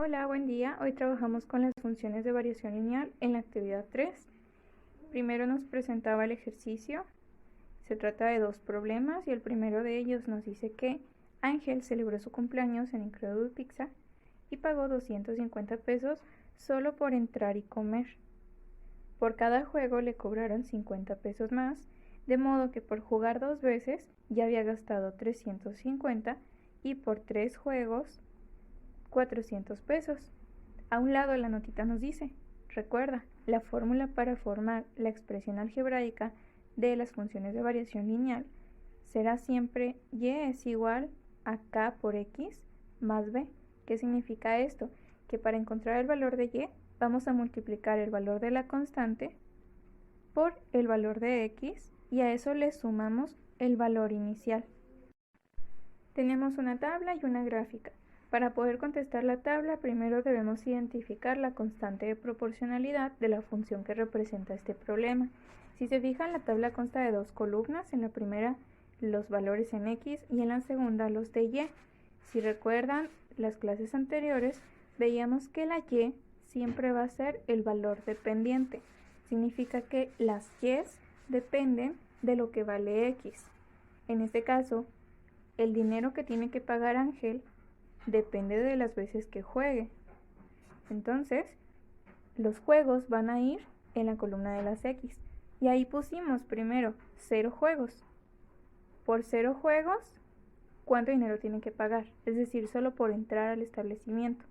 Hola, buen día. Hoy trabajamos con las funciones de variación lineal en la actividad 3. Primero nos presentaba el ejercicio. Se trata de dos problemas y el primero de ellos nos dice que Ángel celebró su cumpleaños en Incredible Pizza y pagó 250 pesos solo por entrar y comer. Por cada juego le cobraron 50 pesos más, de modo que por jugar 2 veces ya había gastado 350 y por 3 juegos 400 pesos. A un lado la notita nos dice, recuerda, la fórmula para formar la expresión algebraica de las funciones de variación lineal será siempre y es igual a k por x más b. ¿Qué significa esto? Que para encontrar el valor de y vamos a multiplicar el valor de la constante por el valor de x y a eso le sumamos el valor inicial. Tenemos una tabla y una gráfica. Para poder contestar la tabla, primero debemos identificar la constante de proporcionalidad de la función que representa este problema. Si se fijan, la tabla consta de dos columnas, en la primera los valores en x y en la segunda los de y. Si recuerdan las clases anteriores, veíamos que la y siempre va a ser el valor dependiente. Significa que las y's dependen de lo que vale x. En este caso, el dinero que tiene que pagar Ángel depende de las veces que juegue. Entonces, los juegos van a ir en la columna de las X. Y ahí pusimos primero 0 juegos. Por 0 juegos, ¿cuánto dinero tiene que pagar? Es decir, solo por entrar al establecimiento.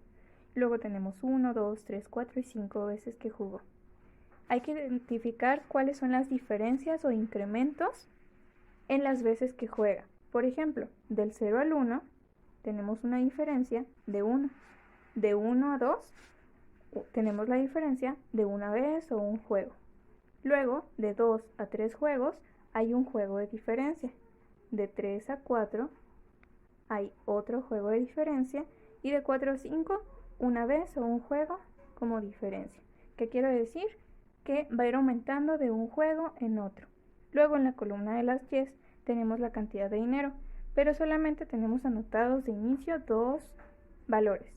Luego tenemos 1, 2, 3, 4 y 5 veces que jugó. Hay que identificar cuáles son las diferencias o incrementos en las veces que juega. Por ejemplo, del 0 al 1, tenemos una diferencia de 1. De 1 a 2 tenemos la diferencia de una vez o un juego. Luego, de 2 a 3 juegos hay un juego de diferencia. De 3 a 4 hay otro juego de diferencia. Y de 4 a 5 una vez o un juego como diferencia. ¿Qué quiero decir? Que va a ir aumentando de un juego en otro. Luego en la columna de las y tenemos la cantidad de dinero, pero solamente tenemos anotados de inicio dos valores,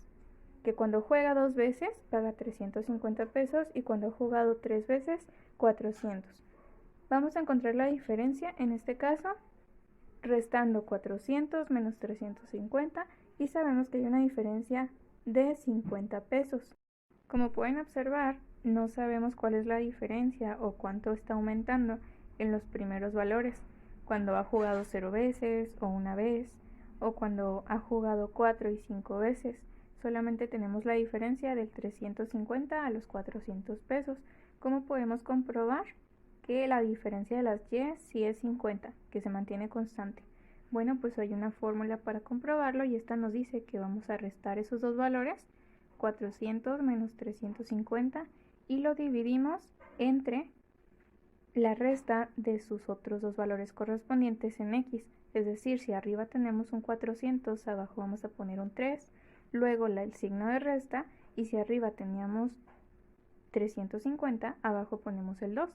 que cuando juega 2 veces paga 350 pesos y cuando ha jugado 3 veces 400. Vamos a encontrar la diferencia en este caso restando 400 menos 350 y sabemos que hay una diferencia de 50 pesos. Como pueden observar, no sabemos cuál es la diferencia o cuánto está aumentando en los primeros valores, cuando ha jugado 0 veces o una vez, o cuando ha jugado 4 y 5 veces. Solamente tenemos la diferencia del 350 a los 400 pesos. ¿Cómo podemos comprobar que la diferencia de las y sí es 50, que se mantiene constante? Bueno, pues hay una fórmula para comprobarlo y esta nos dice que vamos a restar esos dos valores, 400 menos 350, y lo dividimos entre la resta de sus otros dos valores correspondientes en x. Es decir, si arriba tenemos un 400, abajo vamos a poner un 3, luego el signo de resta, y si arriba teníamos 350, abajo ponemos el 2.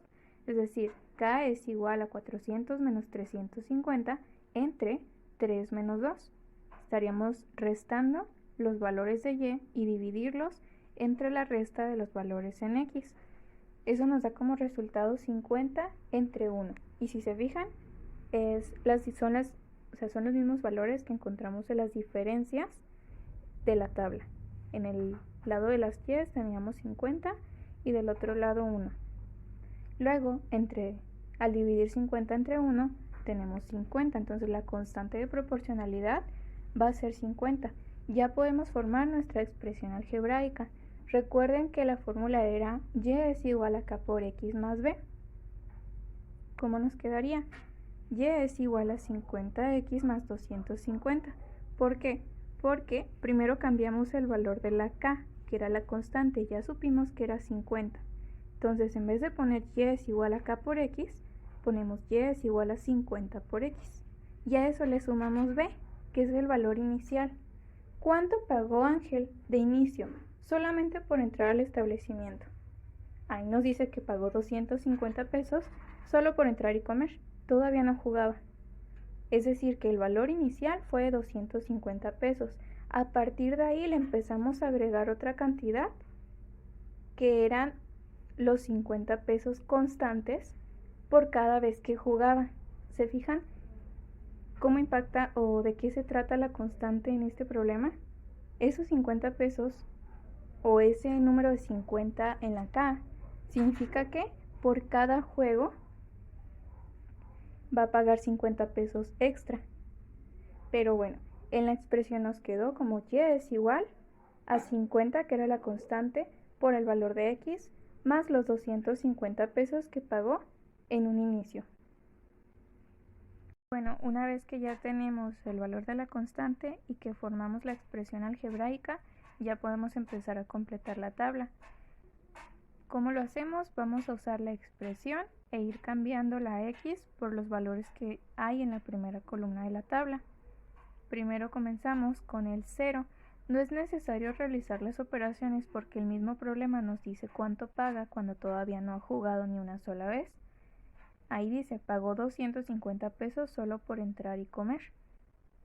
Es decir, k es igual a 400 menos 350 entre 3 menos 2. Estaríamos restando los valores de y dividirlos entre la resta de los valores en x. Eso nos da como resultado 50 entre 1. Y si se fijan, son los mismos valores que encontramos en las diferencias de la tabla. En el lado de las y teníamos 50 y del otro lado 1. Luego, al dividir 50 entre 1, tenemos 50. Entonces la constante de proporcionalidad va a ser 50. Ya podemos formar nuestra expresión algebraica. Recuerden que la fórmula era y es igual a k por x más b. ¿Cómo nos quedaría? Y es igual a 50x más 250. ¿Por qué? Porque primero cambiamos el valor de la k, que era la constante, ya supimos que era 50. Entonces, en vez de poner y es igual a k por x, ponemos y es igual a 50 por x. Y a eso le sumamos b, que es el valor inicial. ¿Cuánto pagó Ángel de inicio? Solamente por entrar al establecimiento. Ahí nos dice que pagó 250 pesos solo por entrar y comer. Todavía no jugaba. Es decir, que el valor inicial fue de 250 pesos. A partir de ahí le empezamos a agregar otra cantidad que eran los 50 pesos constantes por cada vez que jugaba. ¿Se fijan cómo impacta o de qué se trata la constante en este problema? Esos 50 pesos o ese número de 50 en la K significa que por cada juego va a pagar 50 pesos extra. Pero bueno, en la expresión nos quedó como y es igual a 50, que era la constante, por el valor de x, más los 250 pesos que pagó en un inicio. Bueno, una vez que ya tenemos el valor de la constante y que formamos la expresión algebraica, ya podemos empezar a completar la tabla. ¿Cómo lo hacemos? Vamos a usar la expresión e ir cambiando la x por los valores que hay en la primera columna de la tabla. Primero comenzamos con el 0. No es necesario realizar las operaciones porque el mismo problema nos dice cuánto paga cuando todavía no ha jugado ni una sola vez. Ahí dice, pagó 250 pesos solo por entrar y comer.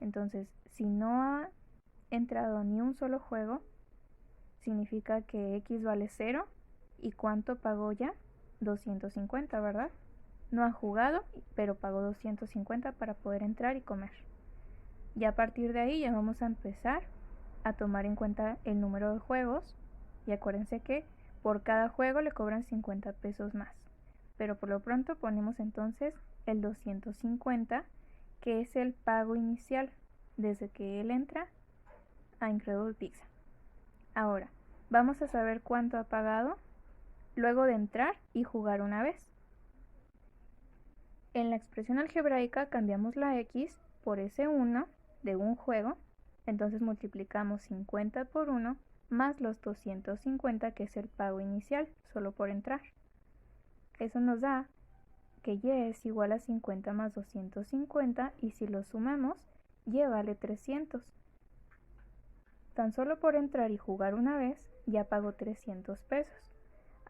Entonces, si no ha entrado ni un solo juego, significa que x vale 0. ¿Y cuánto pagó ya? 250, ¿verdad? No ha jugado, pero pagó 250 para poder entrar y comer. Y a partir de ahí ya vamos a empezar a tomar en cuenta el número de juegos. Y acuérdense que por cada juego le cobran 50 pesos más. Pero por lo pronto ponemos entonces el 250, que es el pago inicial desde que él entra a Incredible Pizza. Ahora, vamos a saber cuánto ha pagado luego de entrar y jugar una vez. En la expresión algebraica cambiamos la x por ese 1 de un juego, entonces multiplicamos 50 por 1 más los 250, que es el pago inicial, solo por entrar. Eso nos da que y es igual a 50 más 250, y si lo sumamos, y vale 300. Tan solo por entrar y jugar una vez, ya pagó 300 pesos.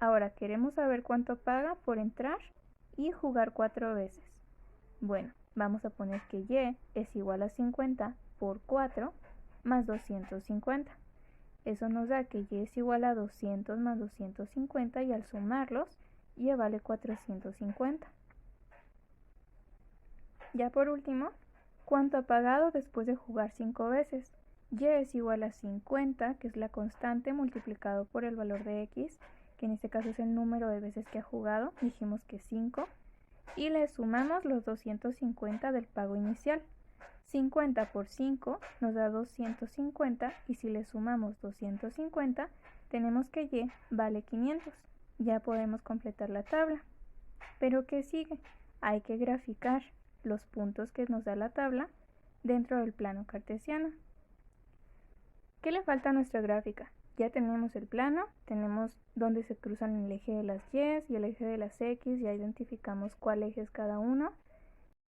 Ahora queremos saber cuánto paga por entrar y jugar 4 veces. Bueno, vamos a poner que y es igual a 50 por 4 más 250. Eso nos da que y es igual a 200 más 250, y al sumarlos, y vale 450. Ya por último, ¿cuánto ha pagado después de jugar 5 veces? Y es igual a 50, que es la constante, multiplicado por el valor de x, que en este caso es el número de veces que ha jugado, dijimos que 5, y le sumamos los 250 del pago inicial. 50 por 5 nos da 250, y si le sumamos 250, tenemos que y vale 500. Ya podemos completar la tabla. ¿Pero qué sigue? Hay que graficar los puntos que nos da la tabla dentro del plano cartesiano. ¿Qué le falta a nuestra gráfica? Ya tenemos el plano, tenemos dónde se cruzan el eje de las y y el eje de las x, ya identificamos cuál eje es cada uno.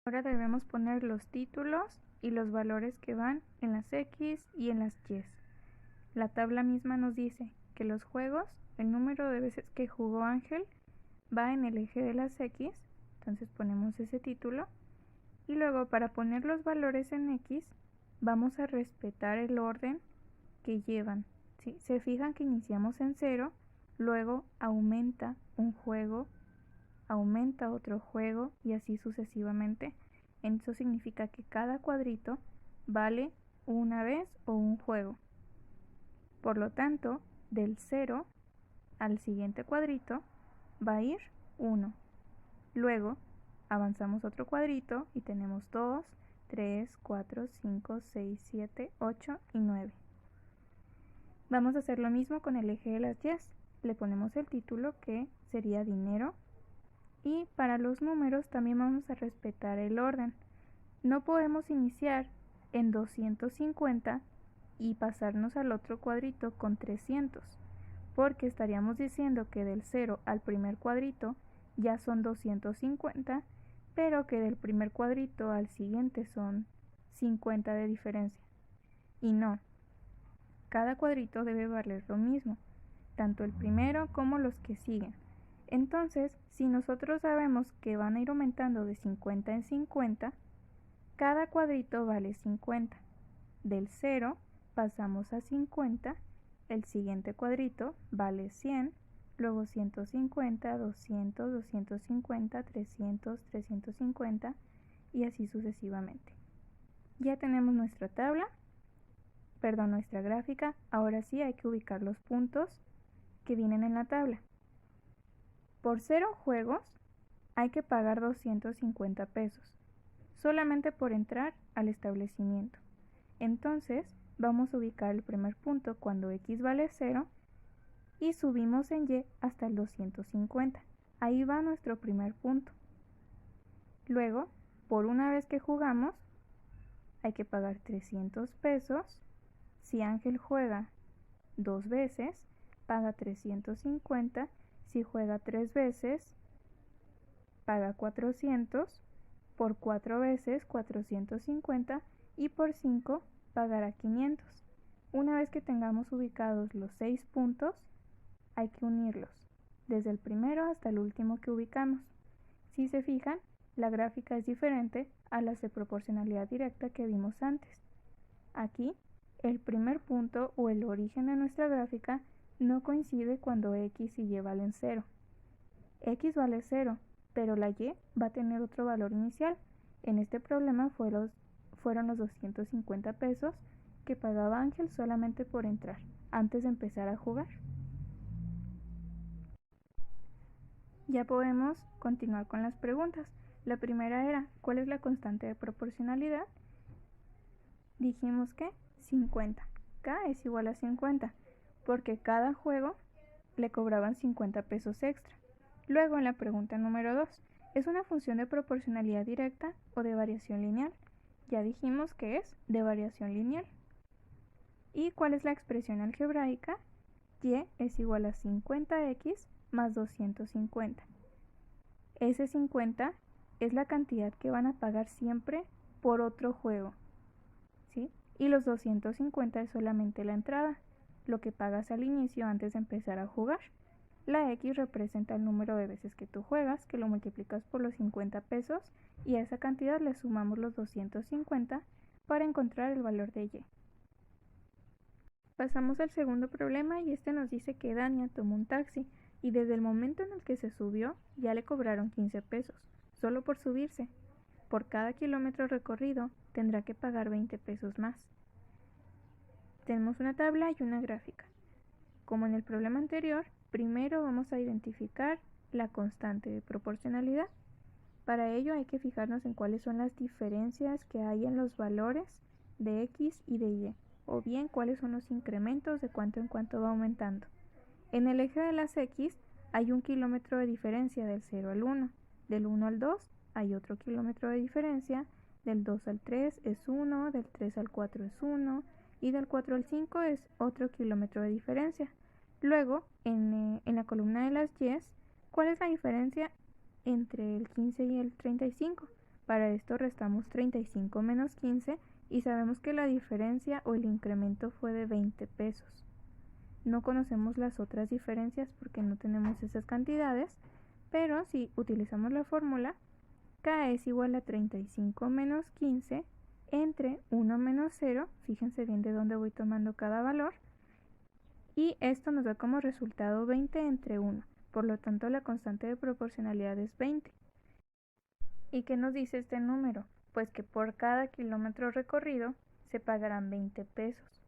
Ahora debemos poner los títulos y los valores que van en las x y en las y. La tabla misma nos dice que los juegos, el número de veces que jugó Ángel, va en el eje de las x, entonces ponemos ese título. Y luego, para poner los valores en x, vamos a respetar el orden que llevan. ¿Sí? Se fijan que iniciamos en 0, luego aumenta un juego, aumenta otro juego, y así sucesivamente. Eso significa que cada cuadrito vale una vez o un juego. Por lo tanto, del 0 al siguiente cuadrito va a ir 1. Luego avanzamos otro cuadrito y tenemos 2, 3, 4, 5, 6, 7, 8 y 9. Vamos a hacer lo mismo con el eje de las y. Le ponemos el título, que sería dinero. Y para los números también vamos a respetar el orden. No podemos iniciar en 250 y pasarnos al otro cuadrito con 300, porque estaríamos diciendo que del 0 al primer cuadrito ya son 250, pero que del primer cuadrito al siguiente son 50 de diferencia. Y no, cada cuadrito debe valer lo mismo, tanto el primero como los que siguen. Entonces, si nosotros sabemos que van a ir aumentando de 50 en 50, cada cuadrito vale 50. Del 0 pasamos a 50, el siguiente cuadrito vale 100, luego 150, 200, 250, 300, 350 y así sucesivamente. Ya tenemos nuestra nuestra gráfica. Ahora sí hay que ubicar los puntos que vienen en la tabla. Por 0 juegos hay que pagar 250 pesos, solamente por entrar al establecimiento. Entonces vamos a ubicar el primer punto cuando x vale 0 y subimos en y hasta el 250. Ahí va nuestro primer punto. Luego, por una vez que jugamos, hay que pagar 300 pesos. Si Ángel juega 2 veces, paga 350. Si juega 3 veces, paga 400. Por 4 veces, 450. Y por 5, pagará 500. Una vez que tengamos ubicados los 6 puntos, hay que unirlos, desde el primero hasta el último que ubicamos. Si se fijan, la gráfica es diferente a las de proporcionalidad directa que vimos antes. Aquí, el primer punto o el origen de nuestra gráfica no coincide cuando x y y valen 0. X vale 0, pero la y va a tener otro valor inicial. En este problema fueron los 250 pesos que pagaba Ángel solamente por entrar, antes de empezar a jugar. Ya podemos continuar con las preguntas. La primera era, ¿cuál es la constante de proporcionalidad? Dijimos que 50. K es igual a 50, porque cada juego le cobraban 50 pesos extra. Luego en la pregunta número 2, ¿es una función de proporcionalidad directa o de variación lineal? Ya dijimos que es de variación lineal. ¿Y cuál es la expresión algebraica? Y es igual a 50x más 250. Ese 50 es la cantidad que van a pagar siempre por otro juego, ¿sí? Y los 250 es solamente la entrada, lo que pagas al inicio antes de empezar a jugar. La X representa el número de veces que tú juegas, que lo multiplicas por los 50 pesos y a esa cantidad le sumamos los 250 para encontrar el valor de Y. Pasamos al segundo problema y este nos dice que Dania tomó un taxi y desde el momento en el que se subió ya le cobraron 15 pesos, solo por subirse. Por cada kilómetro recorrido tendrá que pagar 20 pesos más. Tenemos una tabla y una gráfica. Como en el problema anterior, primero vamos a identificar la constante de proporcionalidad. Para ello hay que fijarnos en cuáles son las diferencias que hay en los valores de x y de y, o bien cuáles son los incrementos de cuánto en cuánto va aumentando. En el eje de las x hay 1 kilómetro de diferencia del 0 al 1, del 1 al 2 hay otro kilómetro de diferencia, del 2 al 3 es 1, del 3 al 4 es 1 y del 4 al 5 es otro kilómetro de diferencia. Luego, en la columna de las y, ¿cuál es la diferencia entre el 15 y el 35? Para esto restamos 35 menos 15 y sabemos que la diferencia o el incremento fue de 20 pesos. No conocemos las otras diferencias porque no tenemos esas cantidades, pero si utilizamos la fórmula, K es igual a 35 menos 15 entre 1 menos 0, fíjense bien de dónde voy tomando cada valor, y esto nos da como resultado 20 entre 1, por lo tanto la constante de proporcionalidad es 20. ¿Y qué nos dice este número? Pues que por cada kilómetro recorrido se pagarán 20 pesos.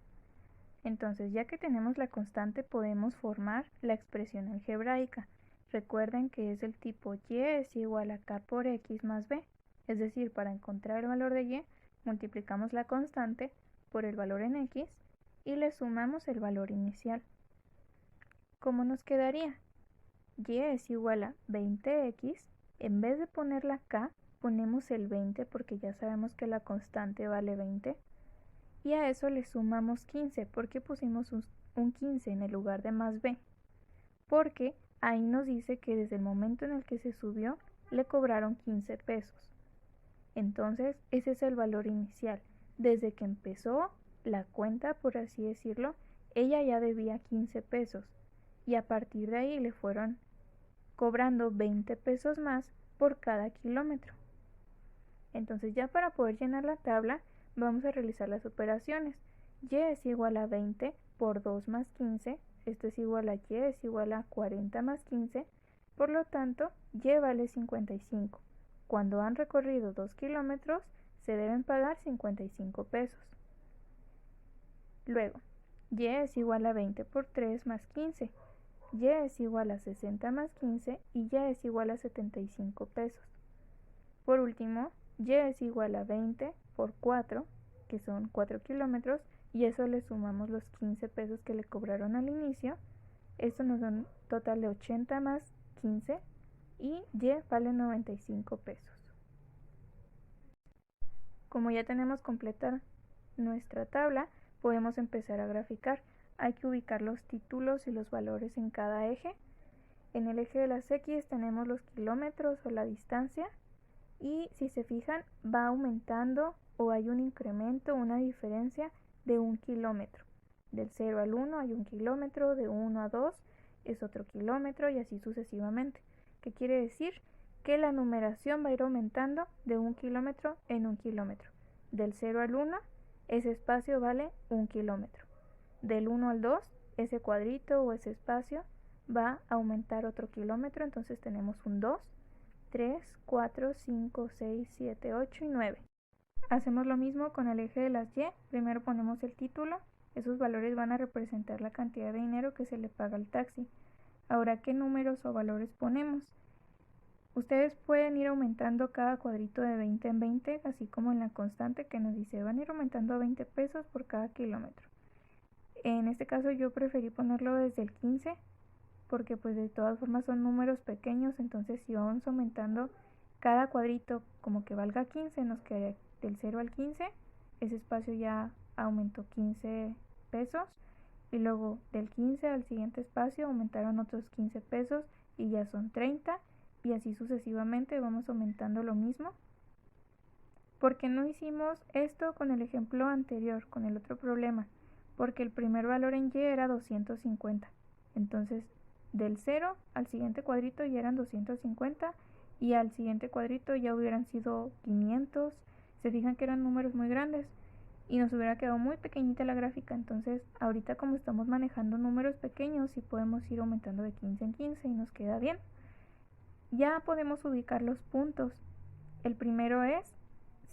Entonces, ya que tenemos la constante, podemos formar la expresión algebraica. Recuerden que es del tipo y es igual a k por x más b. Es decir, para encontrar el valor de y, multiplicamos la constante por el valor en x y le sumamos el valor inicial. ¿Cómo nos quedaría? Y es igual a 20x. En vez de poner la k, ponemos el 20 porque ya sabemos que la constante vale 20. Y a eso le sumamos 15. ¿Por qué pusimos un 15 en el lugar de más b? Porque ahí nos dice que desde el momento en el que se subió, le cobraron 15 pesos. Entonces, ese es el valor inicial. Desde que empezó la cuenta, por así decirlo, ella ya debía 15 pesos. Y a partir de ahí le fueron cobrando 20 pesos más por cada kilómetro. Entonces, ya para poder llenar la tabla, vamos a realizar las operaciones. y es igual a 20 por 2 más 15, esto es igual a y es igual a 40 más 15, por lo tanto, y vale 55. Cuando han recorrido 2 kilómetros, se deben pagar 55 pesos. Luego, y es igual a 20 por 3 más 15, y es igual a 60 más 15 y y es igual a 75 pesos. Por último, y es igual a 20 por 4, que son 4 kilómetros, y eso le sumamos los 15 pesos que le cobraron al inicio. Esto nos da un total de 80 más 15 y vale 95 pesos. Como ya tenemos completa nuestra tabla, podemos empezar a graficar. Hay que ubicar los títulos y los valores en cada eje. En el eje de las X tenemos los kilómetros o la distancia, y si se fijan va aumentando o hay un incremento, una diferencia de 1 kilómetro. Del 0 al 1 hay 1 kilómetro, de 1 a 2 es otro kilómetro y así sucesivamente. ¿Qué quiere decir? Que la numeración va a ir aumentando de 1 kilómetro en 1 kilómetro. Del 0 al 1, ese espacio vale 1 kilómetro. Del 1 al 2, ese cuadrito o ese espacio va a aumentar otro kilómetro, entonces tenemos un 2, 3, 4, 5, 6, 7, 8 y 9. Hacemos lo mismo con el eje de las Y. Primero ponemos el título. Esos valores van a representar la cantidad de dinero que se le paga al taxi. Ahora, ¿qué números o valores ponemos? Ustedes pueden ir aumentando cada cuadrito de 20 en 20, así como en la constante que nos dice van a ir aumentando a 20 pesos por cada kilómetro. En este caso yo preferí ponerlo desde el 15, porque pues de todas formas son números pequeños, entonces si vamos aumentando cada cuadrito como que valga 15, nos quedaría del 0 al 15, ese espacio ya aumentó 15 pesos, y luego del 15 al siguiente espacio aumentaron otros 15 pesos y ya son 30, y así sucesivamente vamos aumentando lo mismo. ¿Por qué no hicimos esto con el ejemplo anterior, con el otro problema? Porque el primer valor en y era 250, entonces del 0 al siguiente cuadrito ya eran 250 y al siguiente cuadrito ya hubieran sido 500. Se fijan que eran números muy grandes y nos hubiera quedado muy pequeñita la gráfica. Entonces ahorita, como estamos manejando números pequeños, sí podemos ir aumentando de 15 en 15 y nos queda bien. Ya podemos ubicar los puntos. El primero es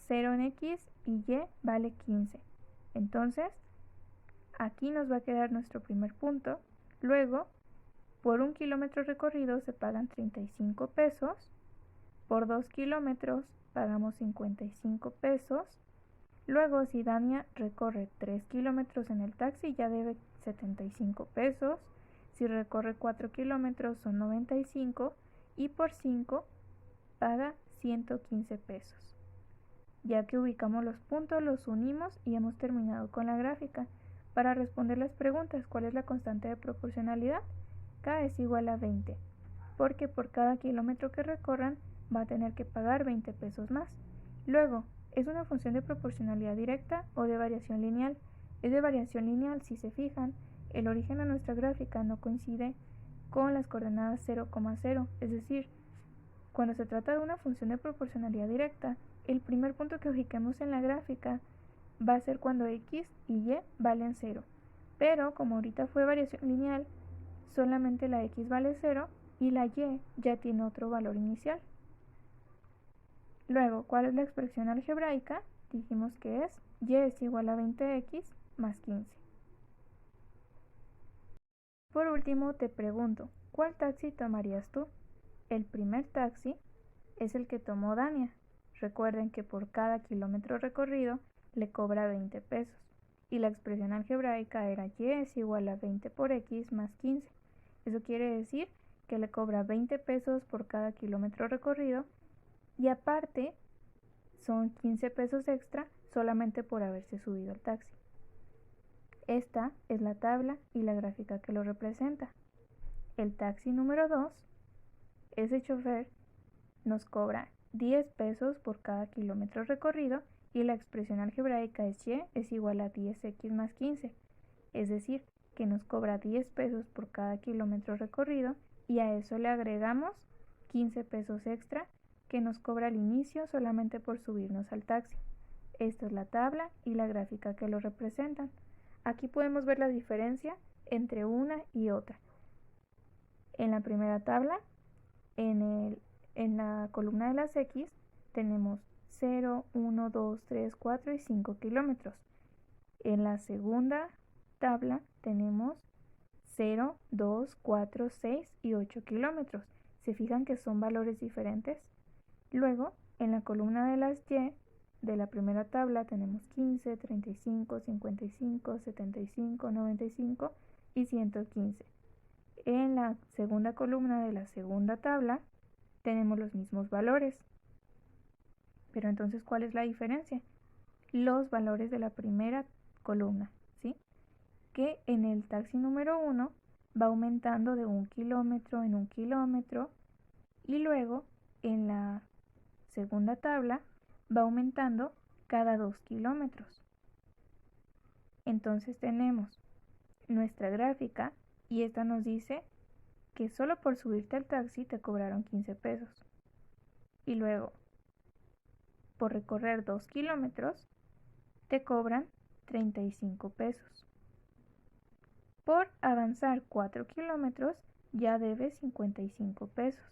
0 en X y Y vale 15. Entonces aquí nos va a quedar nuestro primer punto. Luego, por 1 kilómetro recorrido se pagan 35 pesos. Por 2 kilómetros pagamos 55 pesos. Luego, si Dania recorre 3 kilómetros en el taxi, ya debe 75 pesos. Si recorre 4 kilómetros son 95 y por 5 paga 115 pesos. Ya que ubicamos los puntos, los unimos y hemos terminado con la gráfica. Para responder las preguntas, ¿cuál es la constante de proporcionalidad? K es igual a 20, porque por cada kilómetro que recorran va a tener que pagar 20 pesos más. Luego, ¿es una función de proporcionalidad directa o de variación lineal? Es de variación lineal. Si se fijan, el origen de nuestra gráfica no coincide con las coordenadas 0,0, es decir, cuando se trata de una función de proporcionalidad directa, el primer punto que ubiquemos en la gráfica va a ser cuando X y Y valen 0. Pero como ahorita fue variación lineal, solamente la X vale 0 y la Y ya tiene otro valor inicial. Luego, ¿cuál es la expresión algebraica? Dijimos que es Y es igual a 20X más 15. Por último, te pregunto, ¿cuál taxi tomarías tú? El primer taxi es el que tomó Dania. Recuerden que por cada kilómetro recorrido le cobra 20 pesos. Y la expresión algebraica era Y es igual a 20 por X más 15. Eso quiere decir que le cobra 20 pesos por cada kilómetro recorrido y aparte son 15 pesos extra solamente por haberse subido al taxi. Esta es la tabla y la gráfica que lo representa. El taxi número 2, ese chofer nos cobra 10 pesos por cada kilómetro recorrido y la expresión algebraica es Y es igual a 10X más 15. Es decir, que nos cobra 10 pesos por cada kilómetro recorrido y a eso le agregamos 15 pesos extra que nos cobra al inicio solamente por subirnos al taxi. Esta es la tabla y la gráfica que lo representan. Aquí podemos ver la diferencia entre una y otra. En la primera tabla, en la columna de las X, tenemos 0, 1, 2, 3, 4 y 5 kilómetros. En la segunda tabla tenemos 0, 2, 4, 6 y 8 kilómetros. ¿Se fijan que son valores diferentes? Luego, en la columna de las Y de la primera tabla tenemos 15, 35, 55, 75, 95 y 115. En la segunda columna de la segunda tabla tenemos los mismos valores. Pero entonces, ¿cuál es la diferencia? Los valores de la primera columna, ¿sí? Que en el taxi número 1 va aumentando de 1 kilómetro en 1 kilómetro y luego en la segunda tabla va aumentando cada 2 kilómetros. Entonces tenemos nuestra gráfica y esta nos dice que solo por subirte al taxi te cobraron 15 pesos. Y luego, por recorrer 2 kilómetros, te cobran 35 pesos. Por avanzar 4 kilómetros, ya debes 55 pesos.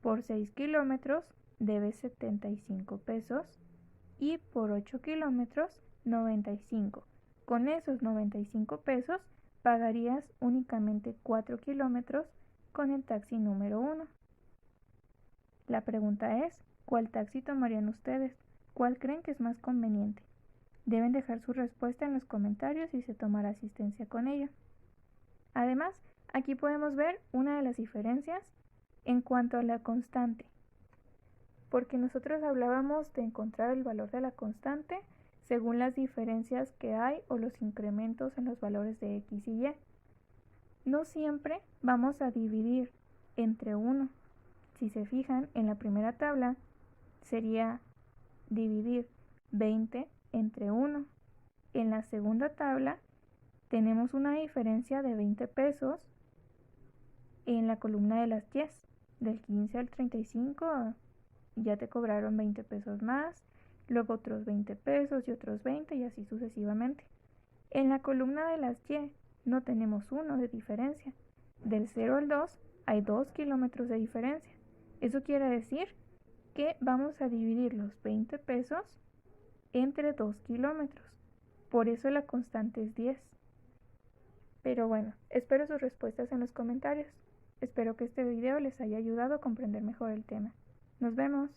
Por 6 kilómetros, debes 75 pesos. Y por 8 kilómetros, 95. Con esos 95 pesos, pagarías únicamente 4 kilómetros con el taxi número 1. La pregunta es, ¿cuál taxi tomarían ustedes? ¿Cuál creen que es más conveniente? Deben dejar su respuesta en los comentarios y se tomará asistencia con ella. Además, aquí podemos ver una de las diferencias en cuanto a la constante, porque nosotros hablábamos de encontrar el valor de la constante según las diferencias que hay o los incrementos en los valores de X y Y. No siempre vamos a dividir entre 1. Si se fijan, en la primera tabla sería dividir 20 entre 1. En la segunda tabla tenemos una diferencia de 20 pesos en la columna de las Y. Del 15 al 35 ya te cobraron 20 pesos más, luego otros 20 pesos y otros 20 y así sucesivamente. En la columna de las Y no tenemos 1 de diferencia. Del 0 al 2 hay 2 kilómetros de diferencia. Eso quiere decir que vamos a dividir los 20 pesos entre 2 kilómetros. Por eso la constante es 10. Pero bueno, espero sus respuestas en los comentarios. Espero que este video les haya ayudado a comprender mejor el tema. Nos vemos.